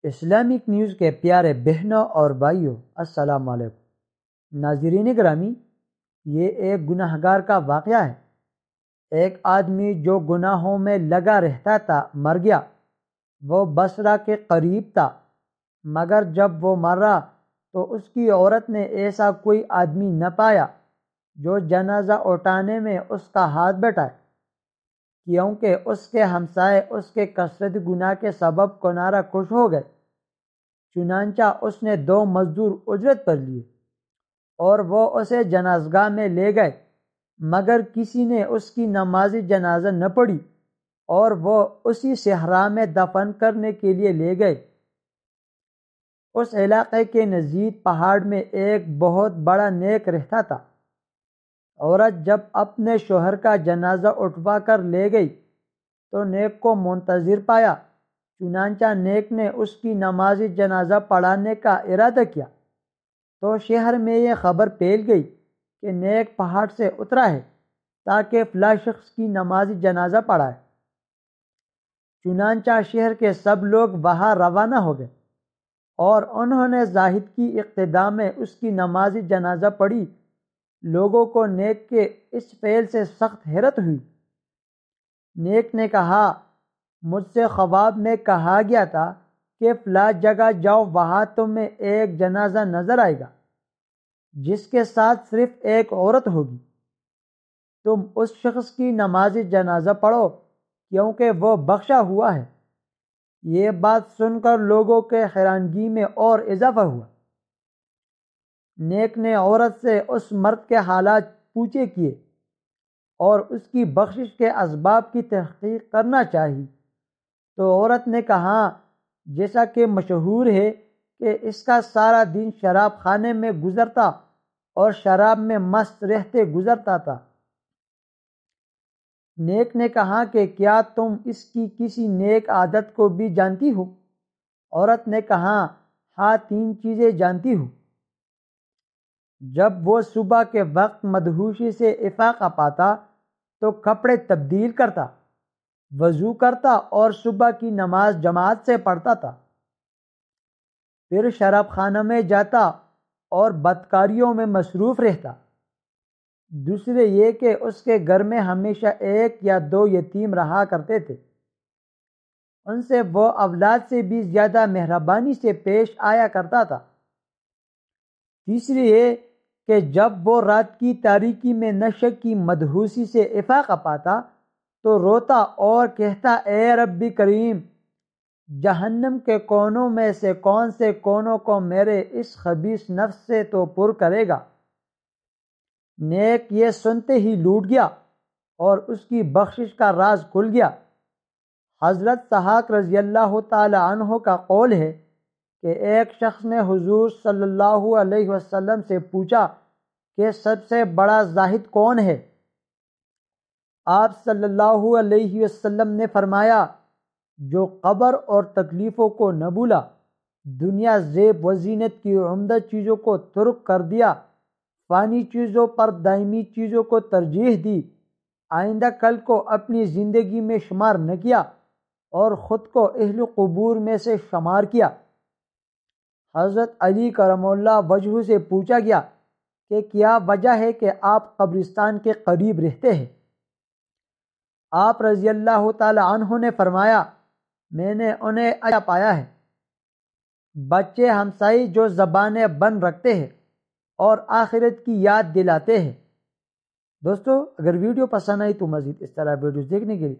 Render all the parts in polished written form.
Islamic news کے پیارے بہنوں اور بھائیوں، السلام علیکم۔ ناظرین گرامی، یہ ایک گناہگار کا واقعہ ہے۔ ایک آدمی جو گناہوں میں لگا رہتا تھا مر گیا۔ وہ بصرہ کے قریب تھا، مگر جب وہ مرا تو اس کی عورت نے ایسا کوئی آدمی نہ پایا جو جنازہ اٹھانے میں اس کا ہاتھ بٹائے، کیونکہ اس کے ہمسائے اس کے کثرت گناہ کے سبب کنارہ کش ہو گئے۔ چنانچہ اس نے 2 مزدور اجرت پر لیے اور وہ اسے جنازگاہ میں لے گئے، مگر کسی نے اس کی نماز جنازہ نہ پڑھی اور وہ اسی صحرا میں دفن کرنے کے لیے لے گئے۔ اس علاقے کے نزدیک پہاڑ میں ایک بہت بڑا نیک رہتا تھا۔ عورت جب اپنے شوہر کا جنازہ اٹھوا کر لے گئی تو نیک کو منتظر پایا، چنانچہ نیک نے اس کی نماز جنازہ پڑھانے کا ارادہ کیا تو شہر میں یہ خبر پھیل گئی کہ نیک پہاڑ سے اترا ہے تاکہ فلاں شخص کی نماز جنازہ پڑھائے۔ چنانچہ شہر کے سب لوگ وہاں روانہ ہو گئے اور انہوں نے زاہد کی اقتداء میں اس کی نماز جنازہ پڑھی۔ لوگوں کو نیک کے اس فعل سے سخت حیرت ہوئی۔ نیک نے کہا، مجھ سے خواب میں کہا گیا تھا کہ فلاں جگہ جاؤ، وہاں تمہیں ایک جنازہ نظر آئے گا جس کے ساتھ صرف ایک عورت ہوگی۔ تم اس شخص کی نماز جنازہ پڑھو کیونکہ وہ بخشا ہوا ہے۔ یہ بات سن کر لوگوں کے حیرانگی میں اور اضافہ ہوا۔ نیک نے عورت سے اس مرد کے حالات پوچھے کیے اور اس کی بخشش کے اسباب کی تحقیق کرنا چاہی تو عورت نے کہا، جیسا کہ مشہور ہے کہ اس کا سارا دن شراب خانے میں گزرتا اور شراب میں مست رہتے گزرتا تھا۔ نیک نے کہا کہ کیا تم اس کی کسی نیک عادت کو بھی جانتی ہو؟ عورت نے کہا، ہاں، 3 چیزیں جانتی ہوں۔ جب وہ صبح کے وقت مدہوشی سے افاقہ پاتا تو کپڑے تبدیل کرتا، وضو کرتا اور صبح کی نماز جماعت سے پڑھتا تھا۔ پھر شراب خانہ میں جاتا اور بدکاریوں میں مصروف رہتا۔ دوسرے یہ کہ اس کے گھر میں ہمیشہ 1 یا 2 یتیم رہا کرتے تھے، ان سے وہ اولاد سے بھی زیادہ مہربانی سے پیش آیا کرتا تھا۔ تیسری یہ کہ جب وہ رات کی تاریکی میں نشے کی مدہوشی سے افاقہ پاتا تو روتا اور کہتا، اے رب کریم، جہنم کے کونوں میں سے کون سے کونوں کو میرے اس خبیث نفس سے تو پر کرے گا۔ نیک یہ سنتے ہی لوٹ گیا اور اس کی بخشش کا راز کھل گیا۔ حضرت سحاق رضی اللہ تعالی عنہ کا قول ہے کہ ایک شخص نے حضور صلی اللہ علیہ وسلم سے پوچھا کہ سب سے بڑا زاہد کون ہے؟ آپ صلی اللہ علیہ وسلم نے فرمایا، جو قبر اور تکلیفوں کو نہ بھولا، دنیا زیب و زینت کی عمدہ چیزوں کو ترک کر دیا، فانی چیزوں پر دائمی چیزوں کو ترجیح دی، آئندہ کل کو اپنی زندگی میں شمار نہ کیا اور خود کو اہل قبور میں سے شمار کیا۔ حضرت علی کرم اللہ وجہہ سے پوچھا گیا کہ کیا وجہ ہے کہ آپ قبرستان کے قریب رہتے ہیں؟ آپ رضی اللہ تعالی عنہ نے فرمایا، میں نے انہیں اچھا پایا ہے، بچے ہمسائی جو زبانیں بند رکھتے ہیں اور آخرت کی یاد دلاتے ہیں۔ دوستو، اگر ویڈیو پسند آئی تو مزید اس طرح ویڈیوز دیکھنے کے لیے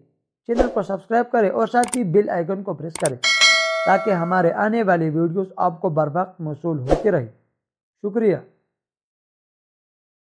چینل کو سبسکرائب کریں اور ساتھ ہی بیل آئیکن کو پریس کریں تاکہ ہمارے آنے والی ویڈیوز آپ کو بر وقت موصول ہوتی رہے۔ شکریہ۔